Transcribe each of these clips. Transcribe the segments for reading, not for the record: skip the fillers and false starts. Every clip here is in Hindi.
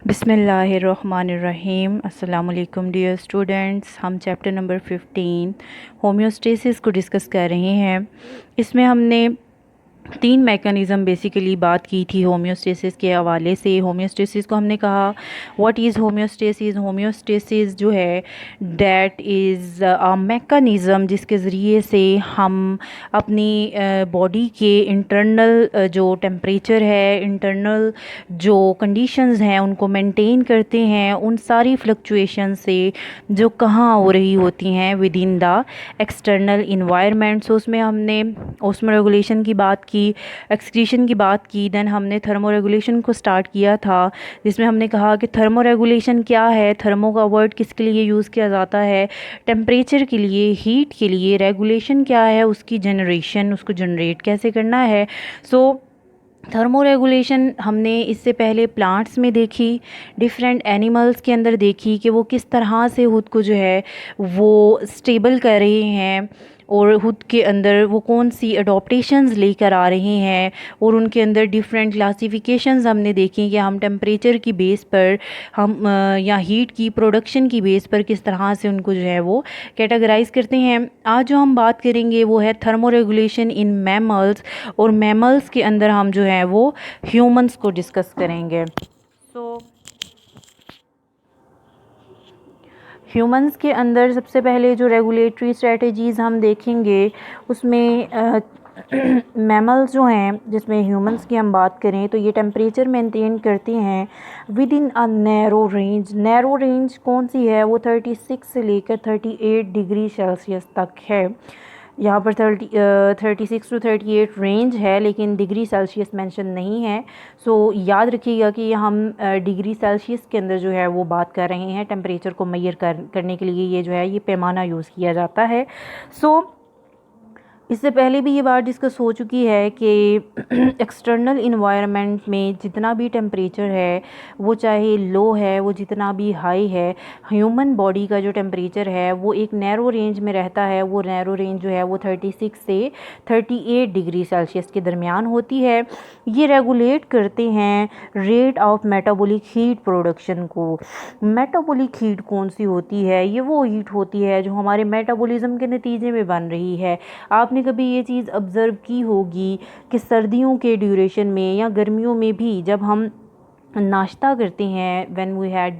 बिस्मिल्लाहिर्रहमानिर्रहीम। अस्सलाम वालेकुम डियर स्टूडेंट्स। हम चैप्टर नंबर 15 होम्योस्टेसिस को डिस्कस कर रहे हैं। इसमें हमने तीन मैकेनिज़्म बेसिकली बात की थी होम्योस्टेसिस के हवाले से। होम्योस्टेसिस को हमने कहा व्हाट इज़ होम्योस्टेसिस। होम्योस्टेसिस जो है दैट इज़ अ मैकेनिज़्म जिसके ज़रिए से हम अपनी बॉडी के इंटरनल जो टेम्परेचर है, इंटरनल जो कंडीशंस हैं उनको मेंटेन करते हैं उन सारी फ्लक्चुएशन से जो कहाँ हो रही होती हैं within the external environment. So उसमें हमने ओस्मो रेगुलेशन की बात की, एक्सक्रीशन की बात की, देन हमने थर्मो रेगुलेशन को स्टार्ट किया था जिसमें हमने कहा कि थर्मो रेगुलेशन क्या है, थर्मो का वर्ड किसके लिए यूज़ किया जाता है, टेम्परेचर के लिए, हीट के लिए। रेगुलेशन क्या है, उसकी जनरेशन, उसको जनरेट कैसे करना है। सो थर्मो रेगुलेशन हमने इससे पहले प्लांट्स में देखी, डिफरेंट एनिमल्स के अंदर देखी कि वो किस तरह से खुद को जो है वो स्टेबल कर रहे हैं और खुद के अंदर वो कौन सी अडॉप्टेशंस लेकर आ रहे हैं और उनके अंदर डिफरेंट क्लासिफिकेशंस हमने देखी कि हम टेम्परेचर की बेस पर हम या हीट की प्रोडक्शन की बेस पर किस तरह से उनको जो है वो कैटेगराइज करते हैं। आज जो हम बात करेंगे वो है थर्मो रेगुलेशन इन मैमल्स, और मैमल्स के अंदर हम जो है वो ह्यूमंस को डिस्कस करेंगे। सो ह्यूमंस के अंदर सबसे पहले जो रेगुलेटरी स्ट्रेटजीज़ हम देखेंगे उसमें मैमल्स जो हैं, जिसमें ह्यूमंस की हम बात करें तो ये टेम्परेचर मेंटेन करते हैं with in a narrow range. Narrow range कौन सी है, वो 36 से लेकर 38 डिग्री सेल्सियस तक है। यहाँ पर 36 टू 38 रेंज है, लेकिन डिग्री सेल्सियस मेंशन नहीं है। सो याद रखिएगा कि हम डिग्री सेल्सियस के अंदर जो है वो बात कर रहे हैं। टेम्परेचर को मेजर करने के लिए ये जो है ये पैमाना यूज़ किया जाता है। सो इससे पहले भी ये बात डिस्कस हो चुकी है कि एक्सटर्नल इन्वायरमेंट में जितना भी टेम्परेचर है वो चाहे लो है, वो जितना भी हाई है, ह्यूमन बॉडी का जो टेम्परेचर है वो एक नैरो रेंज में रहता है। वो नैरो रेंज जो है वो 36 से 38 डिग्री सेल्सियस के दरमियान होती है। ये रेगुलेट करते हैं rate of metabolic heat production को। मेटाबॉलिक हीट कौन सी होती है, ये वो हीट होती है जो हमारे मेटाबॉलिज्म के नतीजे में बन रही है। आपने कभी ये चीज़ ऑब्ज़र्व की होगी कि सर्दियों के ड्यूरेशन में या गर्मियों में भी जब हम नाश्ता करते हैं, व्हेन वी हैड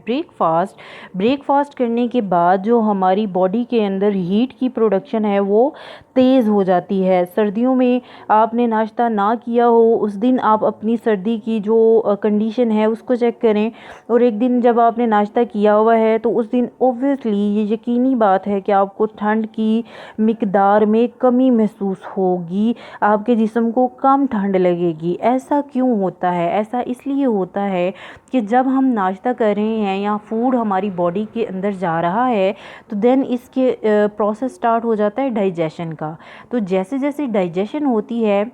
ब्रेकफास्ट करने के बाद जो हमारी बॉडी के अंदर हीट की प्रोडक्शन है वो तेज़ हो जाती है। सर्दियों में आपने नाश्ता ना किया हो, उस दिन आप अपनी सर्दी की जो कंडीशन है उसको चेक करें, और एक दिन जब आपने नाश्ता किया हुआ है तो उस दिन ओब्वियसली ये यकीनी बात है कि आपको ठंड की मिकदार में कमी महसूस होगी, आपके जिस्म को कम ठंड लगेगी। ऐसा क्यों होता है? ऐसा इसलिए होता है कि जब हम नाश्ता कर रहे हैं या फूड हमारी बॉडी के अंदर जा रहा है तो देन इसके प्रोसेस स्टार्ट हो जाता है डाइजेशन का। तो जैसे जैसे डाइजेशन होती है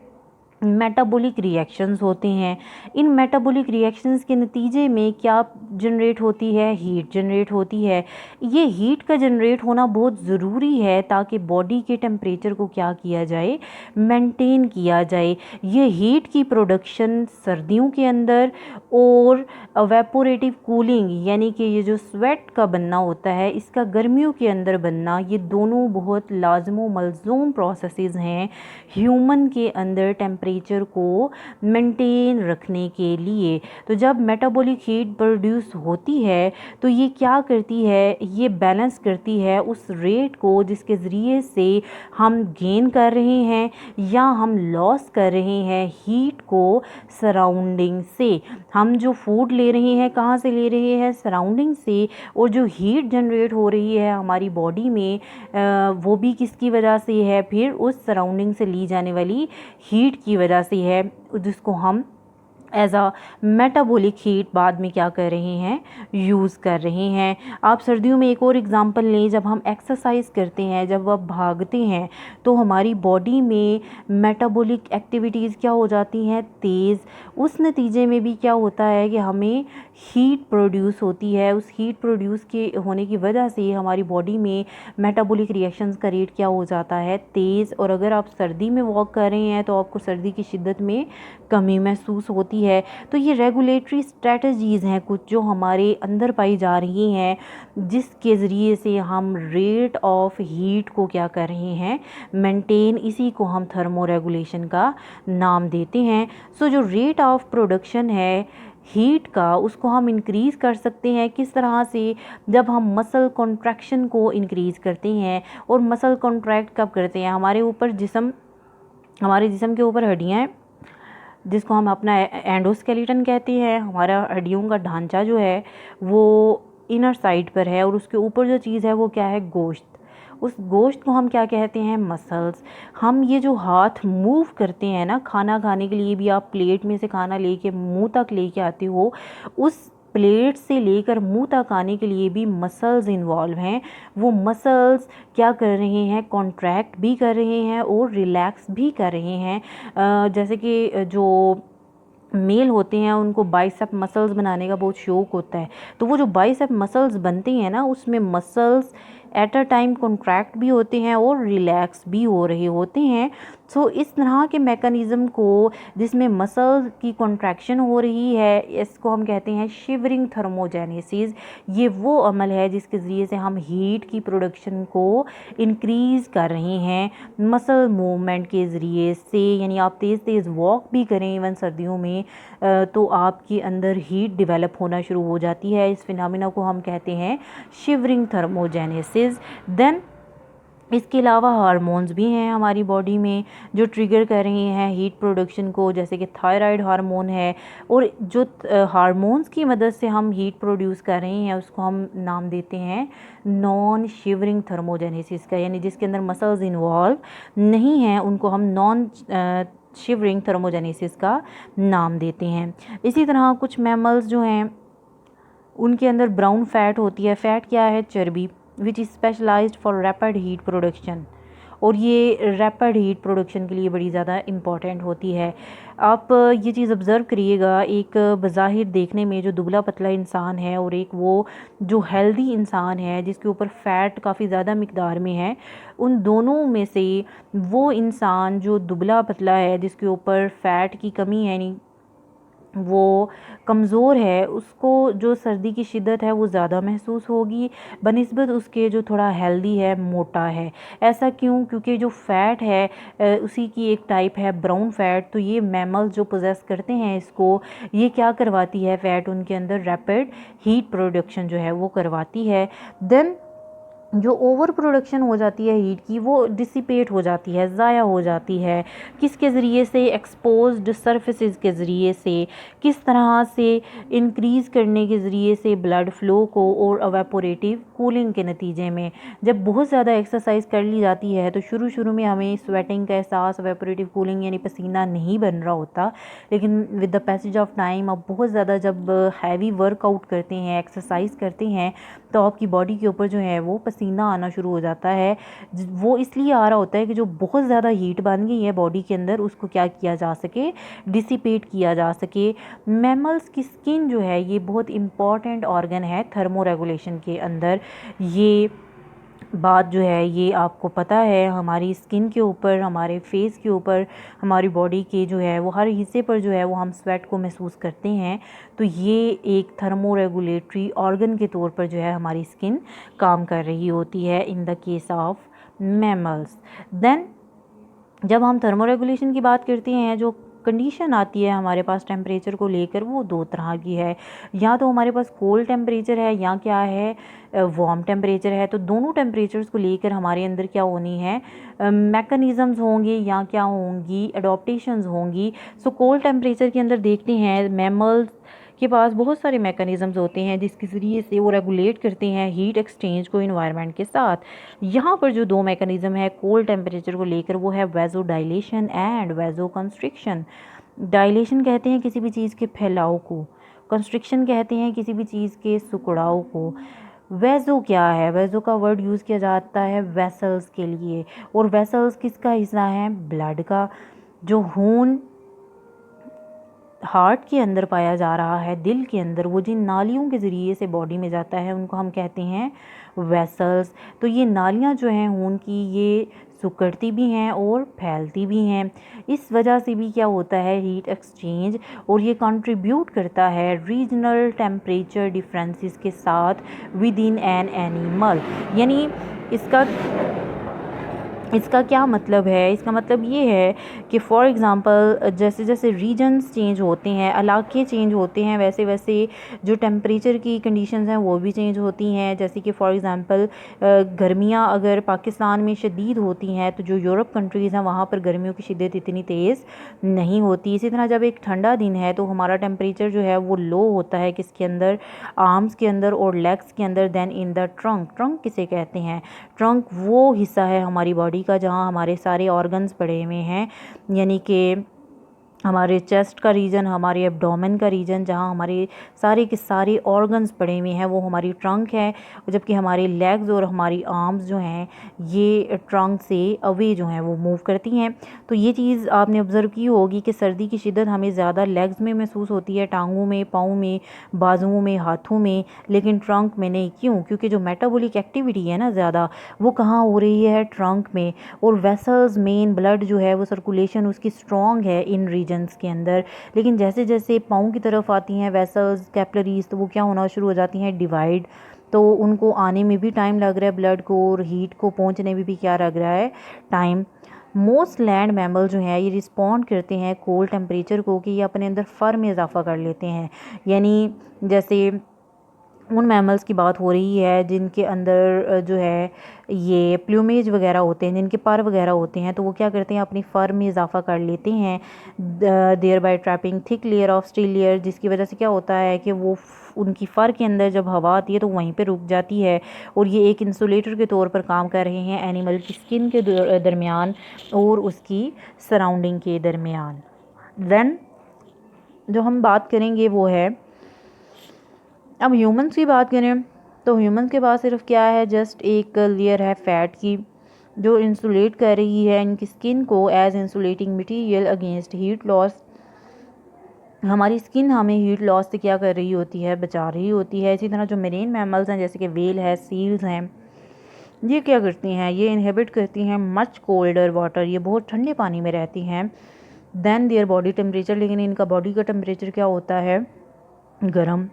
मेटाबॉलिक रिएक्शंस होते हैं। इन मेटाबॉलिक रिएक्शंस के नतीजे में क्या जनरेट होती है, हीट जनरेट होती है। ये हीट का जनरेट होना बहुत ज़रूरी है ताकि बॉडी के टेम्परेचर को क्या किया जाए, मेंटेन किया जाए। ये हीट की प्रोडक्शन सर्दियों के अंदर और वेपोरेटिव कूलिंग यानी कि ये जो स्वेट का बनना होता है इसका गर्मियों के अंदर बनना, ये दोनों बहुत लाजमो मलजूम प्रोसेसेस हैं ह्यूमन के अंदर टेम्परेचर को मेंटेन रखने के लिए। तो जब मेटाबॉलिक हीट प्रोड्यूस होती है तो ये क्या करती है, ये बैलेंस करती है उस रेट को जिसके ज़रिए से हम गेन कर रहे हैं या हम लॉस कर रहे हैं हीट को सराउंडिंग से। हम जो फूड ले रहे हैं कहाँ से ले रहे हैं, सराउंडिंग से, और जो हीट जनरेट हो रही है हमारी बॉडी में वो भी किसकी वजह से है, फिर उस सराउंडिंग से ली जाने वाली हीट की वजह से है, जिसको हम एज अ मेटाबॉलिक हीट बाद में क्या कर रहे हैं, यूज़ कर रहे हैं। आप सर्दियों में एक और एग्जांपल लें, जब हम एक्सरसाइज करते हैं, जब आप भागते हैं तो हमारी बॉडी में मेटाबॉलिक एक्टिविटीज़ क्या हो जाती हैं, तेज़। उस नतीजे में भी क्या होता है कि हमें हीट प्रोड्यूस होती है। उस हीट प्रोड्यूस के होने की वजह से हमारी बॉडी में मेटाबॉलिक रिएक्शंस का रेट क्या हो जाता है, तेज़। और अगर आप सर्दी में वॉक कर रहे हैं तो आपको सर्दी की शिद्दत में कमी महसूस होती होती है। तो ये रेगुलेटरी स्ट्रेटजीज़ हैं कुछ जो हमारे अंदर पाई जा रही हैं, जिसके ज़रिए से हम रेट ऑफ हीट को क्या कर रहे हैं, मेंटेन, इसी को हम थर्मो रेगुलेशन का नाम देते हैं। सो जो रेट ऑफ प्रोडक्शन है हीट का, उसको हम इंक्रीज़ कर सकते हैं किस तरह से, जब हम मसल कॉन्ट्रैक्शन को इंक्रीज़ करते हैं। और मसल कॉन्ट्रैक्ट कब करते हैं, हमारे जिस्म के ऊपर हड्डियाँ हैं जिसको हम अपना एंडोस्केलेटन कहते हैं। हमारा हड्डियों का ढांचा जो है वो इनर साइड पर है, और उसके ऊपर जो चीज़ है वो क्या है, गोश्त। उस गोश्त को हम क्या कहते हैं, मसल्स। हम ये जो हाथ मूव करते हैं ना, खाना खाने के लिए भी आप प्लेट में से खाना लेके मुंह तक लेके आते हो, उस प्लेट से लेकर मुंह तक आने के लिए भी मसल्स इन्वॉल्व हैं। वो मसल्स क्या कर रहे हैं, कॉन्ट्रैक्ट भी कर रहे हैं और रिलैक्स भी कर रहे हैं। जैसे कि जो मेल होते हैं उनको बाइसेप मसल्स बनाने का बहुत शौक होता है, तो वो जो बाइसेप मसल्स बनते हैं ना, उसमें muscles at a time contract भी होते हैं और रिलैक्स भी हो रहे होते हैं। सो इस तरह के मैकेनिज़्म को जिसमें मसल की कॉन्ट्रैक्शन हो रही है, इसको हम कहते हैं शिवरिंग थर्मोजेनेसिस। ये वो अमल है जिसके ज़रिए से हम हीट की प्रोडक्शन को इंक्रीज़ कर रहे हैं मसल मूवमेंट के ज़रिए से। यानी आप तेज़ तेज़ वॉक भी करें इवन सर्दियों में, तो आपके अंदर हीट डेवलप होना शुरू हो जाती है। इस फिनोमेना को हम कहते हैं शिवरिंग थर्मोजेनेसिस। देन इसके अलावा हार्मोन्स भी हैं हमारी बॉडी में जो ट्रिगर कर रहे हैं हीट प्रोडक्शन को, जैसे कि थायराइड हार्मोन है। और जो हार्मोन्स की मदद से हम हीट प्रोड्यूस कर रहे हैं उसको हम नाम देते हैं नॉन शिवरिंग थर्मोजेनेसिस का, यानी जिसके अंदर मसल्स इन्वॉल्व नहीं हैं उनको हम नॉन शिवरिंग थर्मोजेनेसिस का नाम देते हैं। इसी तरह कुछ मैमल्स जो हैं उनके अंदर ब्राउन फैट होती है। फैट क्या है, चर्बी, which is specialised for rapid heat production, और ये रैपिड हीट प्रोडक्शन के लिए बड़ी ज़्यादा इम्पॉर्टेंट होती है। आप ये चीज़ ऑब्ज़र्व करिएगा, एक बज़ाहिर देखने में जो दुबला पतला इंसान है और एक वो जो हेल्दी इंसान है जिसके ऊपर फ़ैट काफ़ी ज़्यादा मिकदार में है, उन दोनों में से वो इंसान जो दुबला पतला है जिसके ऊपर फ़ैट की कमी है, यानी वो कमज़ोर है, उसको जो सर्दी की शिद्दत है वो ज़्यादा महसूस होगी बनिस्बत उसके जो थोड़ा हेल्दी है, मोटा है। ऐसा क्यों? क्योंकि जो फ़ैट है उसी की एक टाइप है ब्राउन फ़ैट। तो ये मैमल्स जो पोजेस करते हैं इसको, ये क्या करवाती है, फ़ैट उनके अंदर रैपिड हीट प्रोडक्शन जो है वो करवाती है। देन जो ओवर प्रोडक्शन हो जाती है हीट की, वो डिसिपेट हो जाती है, ज़ाया हो जाती है। किसके ज़रिए से? एक्सपोज्ड सरफेसेस के ज़रिए से। किस तरह से? इंक्रीज़ करने के ज़रिए से ब्लड फ़्लो को, और एवेपोरेटिव कूलिंग के नतीजे में। जब बहुत ज़्यादा एक्सरसाइज कर ली जाती है तो शुरू में हमें स्वेटिंग का एहसास, एवेपोरेटिव कूलिंग यानी पसीना नहीं बन रहा होता, लेकिन with the passage of time अब बहुत ज़्यादा जब हैवी वर्कआउट करते हैं, एक्सरसाइज करते हैं, तो आपकी बॉडी के ऊपर जो है वो पसीना आना शुरू हो जाता है। वो इसलिए आ रहा होता है कि जो बहुत ज़्यादा हीट बन गई है बॉडी के अंदर उसको क्या किया जा सके, डिसिपेट किया जा सके। मैमल्स की स्किन जो है ये बहुत इम्पॉर्टेंट ऑर्गन है थर्मो रेगुलेशन के अंदर। ये बात जो है ये आपको पता है, हमारी स्किन के ऊपर, हमारे फेस के ऊपर, हमारी बॉडी के जो है वो हर हिस्से पर जो है वो हम स्वेट को महसूस करते हैं। तो ये एक थर्मो रेगुलेटरी ऑर्गन के तौर पर जो है हमारी स्किन काम कर रही होती है in the case of mammals. Then जब हम थर्मो रेगुलेशन की बात करते हैं, जो कंडीशन आती है हमारे पास टेम्परेचर को लेकर, वो दो तरह की है। या तो हमारे पास कोल्ड टेम्परेचर है या क्या है, वार्म टेम्परेचर है। तो दोनों टेम्परेचर्स को लेकर हमारे अंदर क्या होनी है, मैकेनिज़म्स होंगे या क्या होंगी, अडॉप्टेशंस होंगी। सो कोल्ड टेम्परेचर के अंदर देखते हैं मैमल्स के पास बहुत सारे मैकेनिज़म्स होते हैं जिसके ज़रिए से वो रेगुलेट करते हैं हीट एक्सचेंज को इन्वायरमेंट के साथ। यहाँ पर जो दो मैकेनिज़्म है कोल्ड टेम्परेचर को लेकर, वो है वैज़ो डायलेशन एंड वैज़ो कंस्ट्रिक्शन। डायलेशन कहते हैं किसी भी चीज़ के फैलाव को, कंस्ट्रिक्शन कहते हैं किसी भी चीज़ के सिकुड़ाव को। वैज़ो क्या है? वैज़ो का वर्ड यूज़ किया जाता है वेसल्स के लिए, और वेसल्स किसका हिस्सा है? ब्लड का। जो खून हार्ट के अंदर पाया जा रहा है, दिल के अंदर, वो जिन नालियों के ज़रिए से बॉडी में जाता है उनको हम कहते हैं वेसल्स। तो ये नालियाँ जो हैं खून की, ये सिकुड़ती भी हैं और फैलती भी हैं। इस वजह से भी क्या होता है, हीट एक्सचेंज, और ये कंट्रीब्यूट करता है रीजनल टेम्परेचर डिफरेंसेस के साथ विद इन एन एनिमल। यानी इसका क्या मतलब है, इसका मतलब ये है कि फॉर एग्ज़ाम्पल जैसे जैसे रीजन्स चेंज होते हैं, इलाके चेंज होते हैं, वैसे वैसे जो टेम्परेचर की कंडीशंस हैं वो भी चेंज होती हैं। जैसे कि फॉर एग्ज़ाम्पल गर्मियाँ अगर पाकिस्तान में शदीद होती हैं तो जो यूरोप कंट्रीज़ हैं वहाँ पर गर्मियों की शिद्दत इतनी तेज़ नहीं होती। इसी तरह जब एक ठंडा दिन है तो हमारा टेम्परेचर जो है वो लो होता है, किसके अंदर, आर्म्स के अंदर और लेग्स के अंदर, then in the trunk. Trunk किसे कहते हैं, ट्रंक वो हिस्सा है हमारी बॉडी का जहाँ हमारे सारे ऑर्गन्स पड़े हुए हैं, यानी कि हमारे चेस्ट का रीजन, हमारे एब्डोमेन का रीजन, जहाँ हमारे सारे के सारे ऑर्गन्स पड़े हुए हैं वो हमारी ट्रंक है। जबकि हमारी लेग्स और हमारी आर्म्स जो हैं ये ट्रंक से अवे जो हैं वो मूव करती हैं। तो ये चीज़ आपने ऑब्ज़र्व की होगी कि सर्दी की शिद्दत हमें ज़्यादा लेग्स में महसूस होती है, टांगों में, पाँव में, बाजुओं में, हाथों में, लेकिन ट्रंक में नहीं। क्यों? क्योंकि जो मेटाबॉलिक एक्टिविटी है ना ज़्यादा, वो कहाँ हो रही है, ट्रंक में। और वेसल्स, मेन ब्लड जो है वो सर्कुलेशन उसकी स्ट्रॉन्ग है इन रीजन्स के अंदर। लेकिन जैसे जैसे पाँव की तरफ आती हैं वेसल्स, कैपिलरीज, तो वो क्या होना शुरू हो जाती हैं, डिवाइड। तो उनको आने में भी टाइम लग रहा है ब्लड को, और हीट को पहुंचने में भी क्या लग रहा है, टाइम। मोस्ट लैंड मैमल जो हैं ये रिस्पॉन्ड करते हैं कोल्ड टेम्परेचर को कि ये अपने अंदर फर में इजाफा कर लेते हैं। यानी जैसे उन मैमल्स की बात हो रही है जिनके अंदर जो है ये प्लूमेज वगैरह होते हैं, जिनके पर वगैरह होते हैं, तो वो क्या करते हैं, अपनी फर में इजाफा कर लेते हैं, thereby trapping thick layer of steel layer, जिसकी वजह से क्या होता है कि वो उनकी फ़र के अंदर जब हवा आती है तो वहीं पे रुक जाती है, और ये एक इंसुलेटर के तौर पर काम कर रहे हैं एनिमल की स्किन के दरमियान और उसकी सराउंडिंग के दरमियान। देन जो हम बात करेंगे वो है, अब ह्यूमंस की बात करें तो ह्यूमंस के पास सिर्फ क्या है, जस्ट एक लेयर है फैट की जो इंसुलेट कर रही है इनकी स्किन को as insulating material against heat loss. हमारी स्किन हमें हीट लॉस से क्या कर रही होती है, बचा रही होती है। इसी तरह जो मेरीन मैमल्स हैं जैसे कि वेल है, सील्स हैं, ये क्या करती हैं, ये इनहेबिट करती हैं मच कोल्डर वाटर, ये बहुत ठंडे पानी में रहती हैं, देन देयर बॉडी टेम्परेचर। लेकिन इनका बॉडी का टेम्परेचर क्या होता है, गर्म।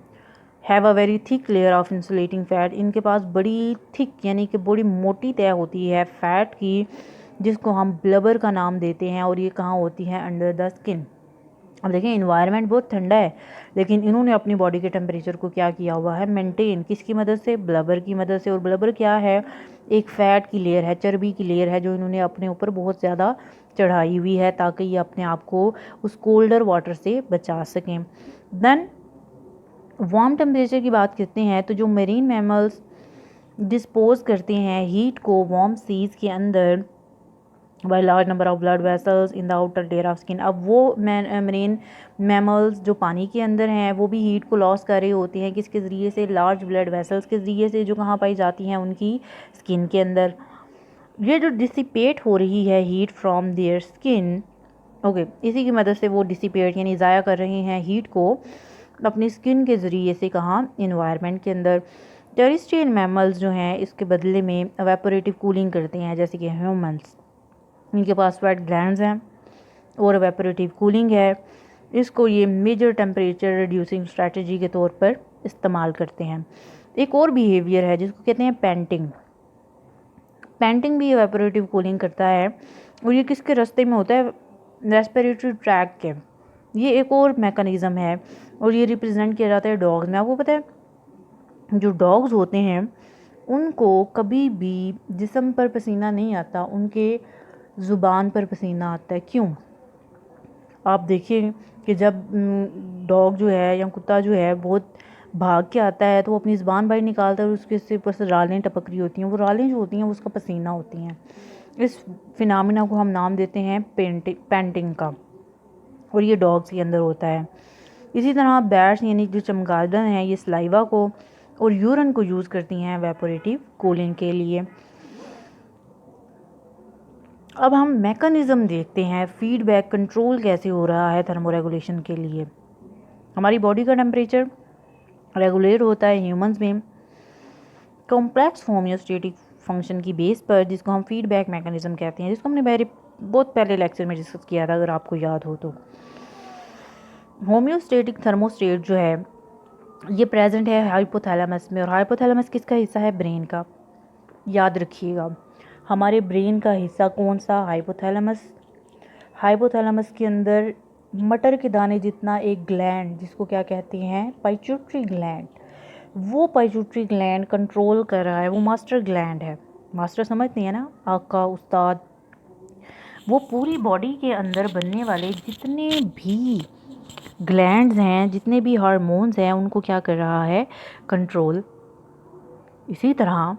Have a very thick layer of insulating fat, इनके पास बड़ी थिक यानी कि बड़ी मोटी तय होती है फैट की, जिसको हम ब्लबर का नाम देते हैं, और ये कहाँ होती है, अंडर द स्किन। अब देखें इन्वायरमेंट बहुत ठंडा है, लेकिन इन्होंने अपनी बॉडी के टेम्परेचर को क्या किया हुआ है, मेंटेन, किसकी मदद से, ब्लबर की मदद से। और ब्लबर क्या है, एक फ़ैट की लेयर है, चर्बी की लेयर है, जो इन्होंने अपने ऊपर बहुत ज़्यादा चढ़ाई हुई है ताकि ये अपने आप को उस कोल्डर वाटर से बचा सकें। देन वार्म टेम्परेचर की बात करते हैं तो जो मेरीन मैमल्स डिस्पोज करते हैं हीट को वार्म सीज के अंदर by large number of blood vessels in the outer layer of skin. अब वो मेरीन मैमल्स जो पानी के अंदर हैं वो भी हीट को लॉस कर रहे होते हैं, किसके ज़रिए से, लार्ज ब्लड वेसल्स के ज़रिए से, जो कहाँ पाई जाती हैं, उनकी स्किन के अंदर। ये जो डिसिपेट हो रही है heat from their skin, okay, इसी की मदद से वो डिसिपेट यानी ज़ाया कर रहे हैं हीट को अपनी स्किन के ज़रिए से, कहाँ, इन्वायरमेंट के अंदर। टेरेस्ट्रियल मैमल्स जो हैं इसके बदले में एवेपोरेटिव कूलिंग करते हैं, जैसे कि ह्यूमंस, इनके पास स्वेट ग्लैंड्स हैं और एवेपोरेटिव कूलिंग है। इसको ये मेजर टेम्परेचर रिड्यूसिंग स्ट्रेटजी के तौर पर इस्तेमाल करते हैं। एक और बिहेवियर है जिसको कहते हैं पेंटिंग। पेंटिंग भी एवेपोरेटिव कूलिंग करता है, और ये किसके रास्ते में होता है, रेस्पिरेटरी ट्रैक के। ये एक और मैकेनिज़्म है, और ये रिप्रेजेंट किया जाता है डॉग्स में। आपको पता है जो डॉग्स होते हैं उनको कभी भी जिस्म पर पसीना नहीं आता, उनके ज़ुबान पर पसीना आता है। क्यों? आप देखिए कि जब डॉग जो है या कुत्ता जो है बहुत भाग के आता है तो वो अपनी ज़ुबान बाहर निकालता है और उसके ऊपर से रालें टपक रही होती हैं, वो रालें जो होती हैं वो उसका पसीना होती हैं। इस फिनोमेना को हम नाम देते हैं पेंटिंग का, और ये डॉग्स के अंदर होता है। इसी तरह बैट्स यानी जो चमगादड़ हैं ये सलाइवा को और यूरिन को यूज़ करती हैं एवेपोरेटिव कूलिंग के लिए। अब हम मैकेनिज़्म देखते हैं, फीडबैक कंट्रोल कैसे हो रहा है थर्मोरेगुलेशन के लिए। हमारी बॉडी का टेम्परेचर रेगुलेट होता है ह्यूमंस में कॉम्प्लेक्स होम्योस्टेटिक फंक्शन की बेस पर, जिसको हम फीडबैक मैकेनिज़्म कहते हैं, जिसको हमने बहुत पहले लेक्चर में डिस्कस किया था, अगर आपको याद हो तो। होम्योस्टेटिक थर्मोस्टेट जो है ये प्रेजेंट है हाइपोथैलेमस में, और हाइपोथैलेमस किसका हिस्सा है? ब्रेन का। याद रखिएगा, हमारे ब्रेन का हिस्सा कौन सा? हाइपोथैलेमस। हाइपोथैलेमस के अंदर मटर के दाने जितना एक ग्लैंड, जिसको क्या कहते हैं? पाइट्यूटरी ग्लैंड। वो पाइट्यूटरी ग्लैंड कंट्रोल कर रहा है, वो मास्टर ग्लैंड है। मास्टर समझते हैं ना, आका, उस्ताद। वो पूरी बॉडी के अंदर बनने वाले जितने भी ग्लैंड्स हैं, जितने भी हार्मोन्स हैं, उनको क्या कर रहा है? कंट्रोल। इसी तरह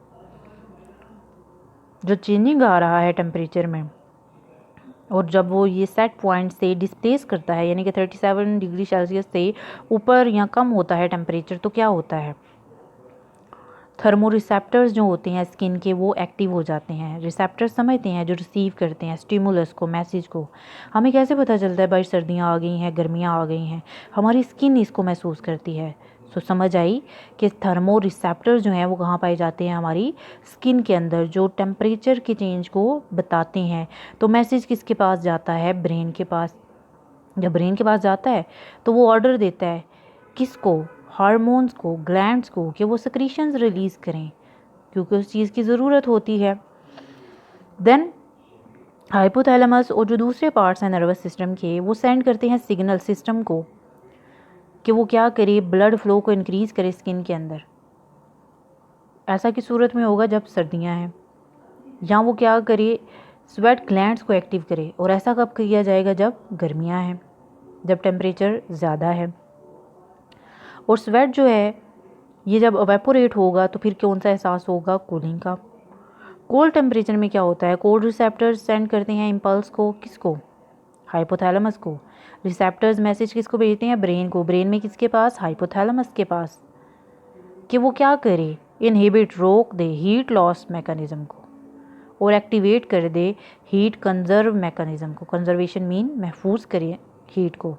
जो चेंजिंग आ रहा है टेम्परेचर में, और जब वो ये सेट पॉइंट से डिस्प्लेस करता है, यानी कि 37 डिग्री सेल्सियस से ऊपर या कम होता है टेम्परेचर, तो क्या होता है? थर्मो रिसेप्टर्स जो होते हैं स्किन के, वो एक्टिव हो जाते हैं। रिसेप्टर्स समझते हैं, जो रिसीव करते हैं स्टिमुलस को, मैसेज को। हमें कैसे पता चलता है भाई सर्दियाँ आ गई हैं, गर्मियाँ आ गई हैं? हमारी स्किन इसको महसूस करती है। तो समझ आई कि थर्मो रिसेप्टर्स जो हैं वो कहाँ पाए जाते हैं? हमारी स्किन के अंदर, जो टेम्परेचर के चेंज को बताते हैं। तो मैसेज किसके पास जाता है? ब्रेन के पास। जब ब्रेन के पास जाता है तो वो ऑर्डर देता है किसको? हार्मोन्स को, ग्लैंड्स को, कि वो सेक्रीशंस रिलीज़ करें, क्योंकि उस चीज़ की ज़रूरत होती है। देन हाइपोथैलेमस और जो दूसरे पार्ट्स हैं नर्वस सिस्टम के, वो सेंड करते हैं सिग्नल सिस्टम को कि वो क्या करे? ब्लड फ्लो को इंक्रीज़ करे स्किन के अंदर। ऐसा किस सूरत में होगा? जब सर्दियां हैं। या वो क्या करे? स्वेट ग्लैंड्स को एक्टिव करे। और ऐसा कब किया जाएगा? जब गर्मियां हैं, जब टेम्परेचर ज़्यादा है। और स्वेट जो है ये जब एवेपोरेट होगा तो फिर कौन सा एहसास होगा? कूलिंग का। कोल्ड टेम्परेचर में क्या होता है? कोल्ड रिसेप्टर्स सेंड करते हैं इम्पल्स को, किसको? हाइपोथैलेमस को। रिसेप्टर्स मैसेज किसको भेजते हैं? ब्रेन को। ब्रेन में किसके पास? हाइपोथैलेमस के पास, कि वो क्या करे? इनहिबिट, रोक दे हीट लॉस मैकेनिज्म को, और एक्टिवेट कर दे हीट कंजर्व मैकेनिज्म को। कंजर्वेशन मीन महफूज करिए हीट को।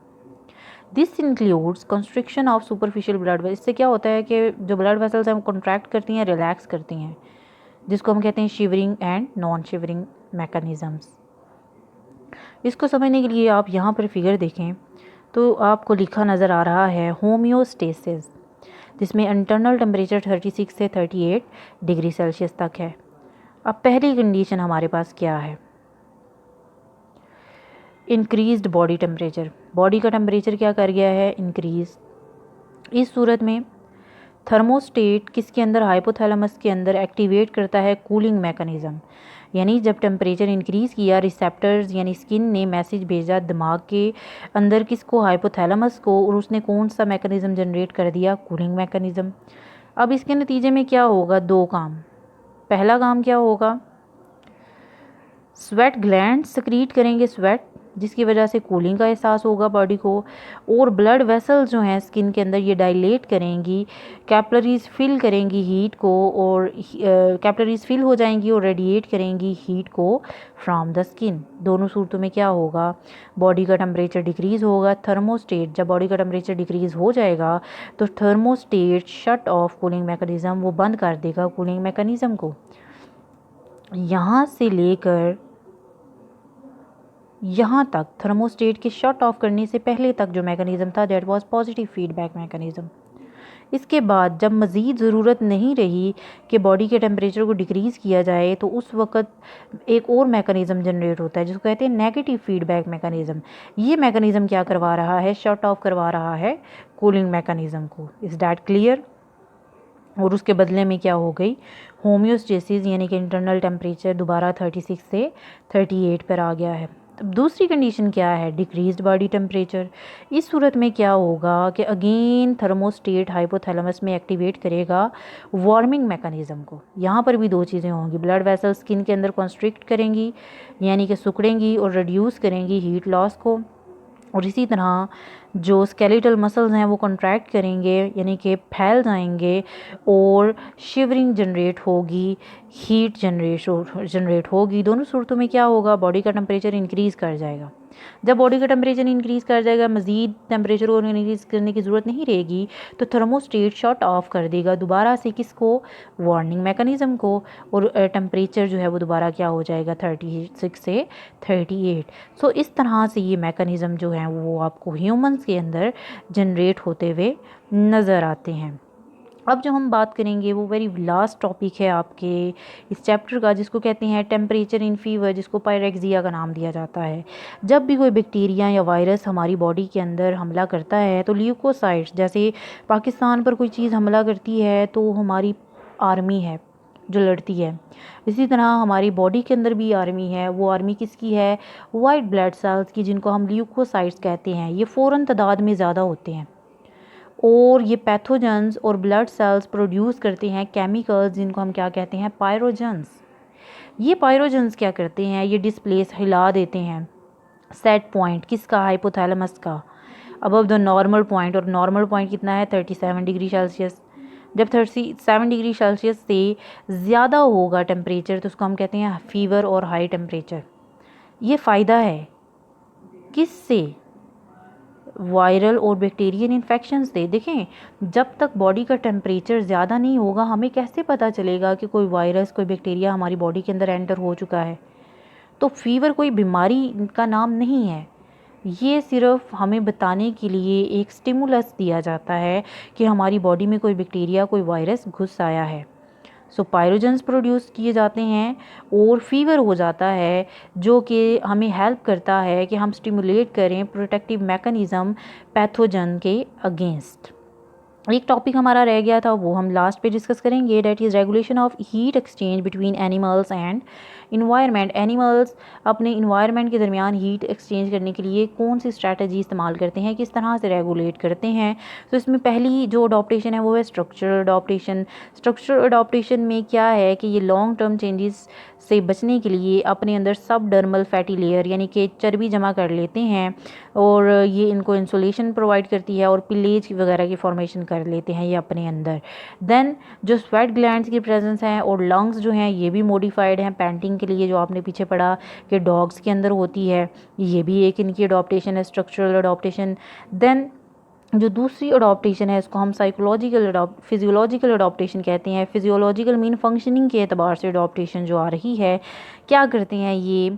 This includes constriction of superficial blood vessel. इससे क्या होता है कि जो ब्लड वेसल्स हैं वो कॉन्ट्रैक्ट करती हैं, रिलैक्स करती हैं, जिसको हम कहते हैं shivering and non shivering mechanisms. इसको समझने के लिए आप यहाँ पर फिगर देखें तो आपको लिखा नज़र आ रहा है होम्योस्टेसिस, जिसमें इंटरनल टेम्परेचर 36 से 38 डिग्री सेल्सियस तक है। अब पहली कंडीशन हमारे पास क्या है? Increased body temperature. बॉडी का टेम्परेचर क्या कर गया है? इंक्रीज। इस सूरत में थर्मोस्टेट किसके अंदर? हाइपोथैलेमस के अंदर एक्टिवेट करता है कूलिंग मैकेनिज़्म। यानी जब टेम्परेचर इंक्रीज़ किया, रिसेप्टर्स यानी स्किन ने मैसेज भेजा दिमाग के अंदर, किसको? हाइपोथैलेमस को, और उसने कौन सा मैकेनिज़्म जनरेट कर दिया? Cooling mechanism. अब इसके नतीजे में क्या होगा? दो काम। पहला काम क्या होगा? स्वेट ग्लैंड सक्रीट करेंगे स्वेट, जिसकी वजह से कूलिंग का एहसास होगा बॉडी को। और ब्लड वेसल्स जो हैं स्किन के अंदर ये डायलेट करेंगी, कैपिलरीज फिल करेंगी हीट को, और कैपिलरीज फिल हो जाएंगी और रेडिएट करेंगी हीट को फ्रॉम द स्किन। दोनों सूरतों में क्या होगा? बॉडी का टेम्परेचर डिक्रीज़ होगा। थर्मोस्टेट, जब बॉडी का टेम्परेचर डिक्रीज़ हो जाएगा तो thermostat shut off cooling mechanism, वो बंद कर देगा कूलिंग मैकेनिज़्म को। यहाँ से लेकर यहाँ तक थर्मोस्टेट के शट ऑफ करने से पहले तक जो मैकेनिज़्म था that was positive feedback mechanism. इसके बाद जब मज़ीद ज़रूरत नहीं रही कि बॉडी के टेम्परेचर को डिक्रीज़ किया जाए, तो उस वक़्त एक और मैकेनिज़्म जनरेट होता है जिसको कहते हैं नेगेटिव फीडबैक मैकेनिज़्म। ये मैकेनिज़्म क्या करवा रहा है? शट ऑफ करवा रहा है कूलिंग मैकेनिज़्म को। Is that clear? और उसके बदले में क्या हो गई? होम्योस्टेसिस, यानी कि इंटरनल टेम्परेचर दोबारा 36 से 38 पर आ गया है। अब दूसरी कंडीशन क्या है? Decreased body temperature. इस सूरत में क्या होगा कि अगेन थर्मोस्टेट हाइपोथैलेमस में एक्टिवेट करेगा वार्मिंग मैकेनिज़्म को। यहाँ पर भी दो चीज़ें होंगी। ब्लड वेसल स्किन के अंदर कॉन्स्ट्रिक्ट करेंगी, यानी कि सिकुड़ेंगी और रिड्यूस करेंगी हीट लॉस को। और इसी तरह जो स्केलेटल मसल्स हैं वो कॉन्ट्रैक्ट करेंगे, यानी कि फैल जाएंगे, और शिवरिंग जनरेट होगी, हीट जनरेट होगी। दोनों सूरतों में क्या होगा? बॉडी का टेम्परेचर इंक्रीज़ कर जाएगा। जब बॉडी का टेम्परेचर इंक्रीज़ कर जाएगा, मज़ीद टेम्परेचर को इंक्रीज़ करने की ज़रूरत नहीं रहेगी, तो थर्मोस्टेट शट ऑफ कर देगा दोबारा से, किसको, वार्निंग मैकेनिज़्म को, और टेम्परेचर जो है वो दोबारा क्या हो जाएगा 36 से 38। सो इस तरह से ये मैकेनिज़्म जो है वो आपको ह्यूमंस के अंदर जनरेट होते हुए नज़र आते हैं। अब जो हम बात करेंगे वो वेरी लास्ट टॉपिक है आपके इस चैप्टर का, जिसको कहते हैं टेम्परेचर इन फीवर, जिसको पायरेक्सिया का नाम दिया जाता है। जब भी कोई बैक्टीरिया या वायरस हमारी बॉडी के अंदर हमला करता है तो ल्यूकोसाइट्स, जैसे पाकिस्तान पर कोई चीज़ हमला करती है तो हमारी आर्मी है जो लड़ती है, इसी तरह हमारी बॉडी के अंदर भी आर्मी है। वो आर्मी किसकी है, वाइट ब्लड सेल्स की, जिनको हम ल्यूकोसाइट्स कहते हैं। ये फ़ौरन तादाद में ज़्यादा होते हैं और ये पैथोजेंस और ब्लड सेल्स प्रोड्यूस करते हैं केमिकल्स, जिनको हम क्या कहते हैं, पायरोजेंस। ये पायरोजेंस क्या करते हैं, ये डिस्प्लेस, हिला देते हैं सेट पॉइंट किसका, हाइपोथैलेमस का, अबव द नॉर्मल पॉइंट। और नॉर्मल पॉइंट कितना है, 37 डिग्री सेल्सियस। जब 37 डिग्री सेल्सियस से ज़्यादा होगा टेम्परेचर तो उसको हम कहते हैं फीवर और हाई टेम्परेचर। ये फ़ायदा है किससे, वायरल और बैक्टीरियल इन्फेक्शन से। देखें, जब तक बॉडी का टेम्परेचर ज़्यादा नहीं होगा हमें कैसे पता चलेगा कि कोई वायरस, कोई बैक्टीरिया हमारी बॉडी के अंदर एंटर हो चुका है। तो फीवर कोई बीमारी का नाम नहीं है, ये सिर्फ हमें बताने के लिए एक स्टिमुलस दिया जाता है कि हमारी बॉडी में कोई बैक्टीरिया, कोई वायरस घुस आया है। सो पायरोजेंस प्रोड्यूस किए जाते हैं और फीवर हो जाता है, जो कि हमें हेल्प करता है कि हम स्टिमुलेट करें प्रोटेक्टिव मैकेनिज़्म पैथोजन के अगेंस्ट। एक टॉपिक हमारा रह गया था, वो हम लास्ट पे डिस्कस करेंगे, that is regulation of heat exchange between animals and environment. Animals अपने इन्वायरमेंट के दरमियान हीट एक्सचेंज करने के लिए कौन सी स्ट्रैटेजी इस्तेमाल करते हैं, किस तरह से रेगुलेट करते हैं। तो इसमें पहली जो अडॉप्टेशन है वो है स्ट्रक्चरल अडॉप्टेशन। स्ट्रक्चरल अडॉप्टेशन में क्या है कि ये लॉन्ग टर्म चेंजेस से बचने के लिए अपने अंदर सबडर्मल फैटी लेयर यानी कि चर्बी जमा कर लेते हैं, और ये इनको इंसुलेशन प्रोवाइड करती है और पिलेज वगैरह की फॉर्मेशन कर लेते हैं ये अपने अंदर। देन जो स्वेट ग्लैंड्स की प्रेजेंस है और लंग्स जो हैं ये भी मॉडिफाइड हैं पैंटिंग के लिए, जो आपने पीछे पढ़ा कि डॉग्स के अंदर होती है, ये भी एक इनकी अडॉप्टेशन है, स्ट्रक्चरल अडॉप्टेशन। देन जो दूसरी अडॉप्टेशन है इसको हम फिजियोलॉजिकल अडॉप्टेशन कहते हैं। फिजियोलॉजिकल मीन फंक्शनिंग के एतबार से अडॉप्टेशन जो आ रही है, क्या करते हैं, ये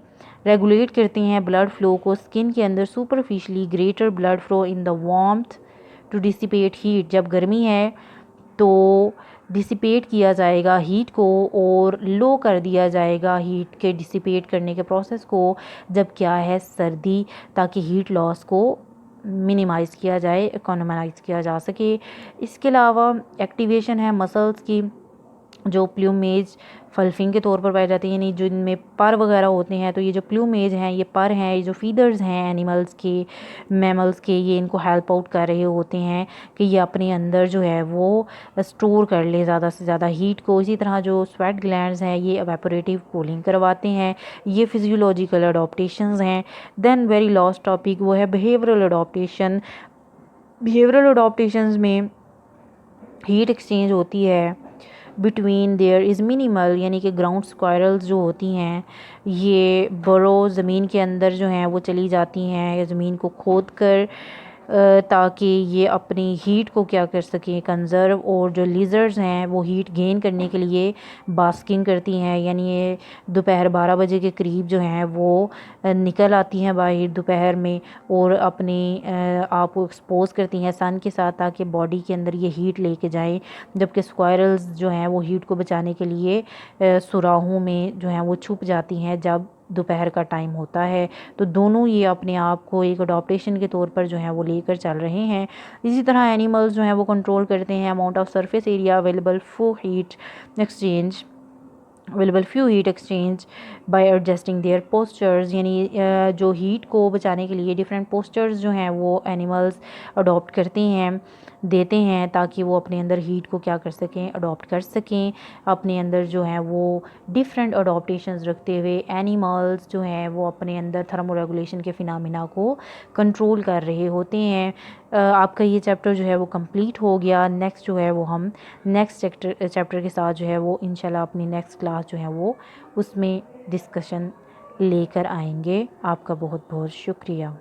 रेगुलेट करते हैं ब्लड फ्लो को स्किन के अंदर superficially, greater blood flow in the warmth to dissipate heat. जब गर्मी है तो डिसिपेट किया जाएगा हीट को और लो कर दिया जाएगा हीट के डिसिपेट करने के प्रोसेस को, जब क्या है सर्दी, ताकि हीट लॉस को मिनिमाइज़ किया जाए, इकोनोमाइज़ किया जा सके। इसके अलावा एक्टिवेशन है मसल्स की, जो प्लूमेज फल्फिंग के तौर पर पाए जाते हैं, यानी जो इनमें पर वगैरह होते हैं, तो ये जो प्लूमेज हैं, ये पर हैं, ये जो फीदर्स हैं एनिमल्स के, मैमल्स के, ये इनको हेल्प आउट कर रहे होते हैं कि ये अपने अंदर जो है वो स्टोर कर ले ज़्यादा से ज़्यादा हीट को। इसी तरह जो स्वेट ग्लैंड्स हैं ये एवेपोरेटिव कूलिंग करवाते हैं। ये फिजियोलॉजिकल अडॉप्टेशंस हैं। देन वेरी लास्ट टॉपिक वो है बिहेवियरल अडॉप्टेशन। बिहेवियरल अडॉप्टेशंस में हीट एक्सचेंज होती है बिटवीन देयर इज़ मिनिमल, यानी कि ग्राउंड स्क्वायरल्स जो होती हैं ये बरो ज़मीन के अंदर जो हैं वो चली जाती हैं, ज़मीन को खोद कर, ताकि ये अपनी हीट को क्या कर सकें, कंज़र्व। और जो लिजर्ड्स हैं वो हीट गेन करने के लिए बास्किंग करती हैं, यानी ये दोपहर 12 बजे के करीब जो हैं वो निकल आती हैं बाहर दोपहर में और अपनी आप को एक्सपोज करती हैं सन के साथ, ताकि बॉडी के अंदर ये हीट लेके जाएं। जबकि स्क्वायरल्स जो हैं वो हीट को बचाने के लिए सुराहों में जो हैं वो छुप जाती हैं जब दोपहर का टाइम होता है। तो दोनों ये अपने आप को एक अडॉप्टेशन के तौर पर जो है वो लेकर चल रहे हैं। इसी तरह एनिमल्स जो हैं वो कंट्रोल करते हैं amount of surface area available for heat exchange by adjusting their postures, यानी जो हीट को बचाने के लिए डिफरेंट पोस्चर्स जो हैं वो एनिमल्स अडॉप्ट करते हैं, देते हैं, ताकि वो अपने अंदर हीट को क्या कर सकें, अडॉप्ट कर सकें। अपने अंदर जो हैं वो डिफरेंट अडॉप्टेशंस रखते हुए एनिमल्स जो हैं वो अपने अंदर थर्मोरेगुलेशन के फिनोमेना को कंट्रोल कर रहे होते हैं। आपका ये चैप्टर जो है वो कंप्लीट हो गया। नेक्स्ट जो है वो हम नेक्स्ट चैप्टर के साथ जो है वो इंशाल्लाह अपनी नेक्स्ट क्लास जो है वो उसमें डिस्कशन लेकर आएंगे। आपका बहुत बहुत शुक्रिया।